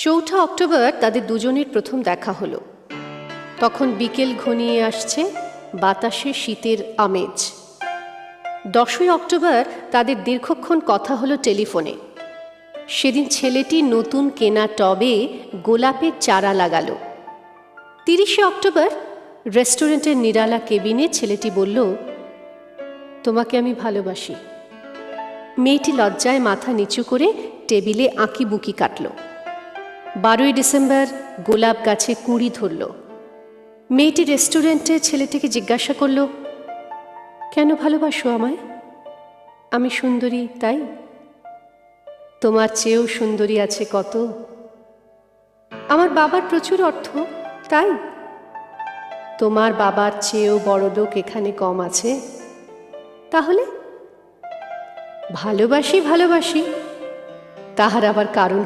চৌঠা অক্টোবর তাদের দুজনের প্রথম দেখা হলো। তখন বিকেল ঘনিয়ে আসছে, বাতাসে শীতের আমেজ। 10ই অক্টোবর তাদের দীর্ঘক্ষণ কথা হলো টেলিফোনে। সেদিন ছেলেটি নতুন কেনা টবে গোলাপের চারা লাগালো। 30শে অক্টোবর রেস্টুরেন্টের নিরালা কেবিনে ছেলেটি বলল, তোমাকে আমি ভালোবাসি। মেয়েটি লজ্জায় মাথা নিচু করে টেবিলে আঁকিবুকি কাটল। 12ই ডিসেম্বর গোলাপ গাছে কুঁড়ি ধরল। মেয়েটি রেস্টুরেন্টে ছেলেটিকে জিজ্ঞাসা করল, কেন ভালোবাসো আমায়? আমি সুন্দরী তাই? তোমার চেয়েও সুন্দরী আছে কত। আমার বাবার প্রচুর অর্থ তাই? তোমার বাবার চেয়েও বড়লোক এখানে কম আছে। তাহলে ভালোবাসি ভালোবাসি, তাহার আবার কারণ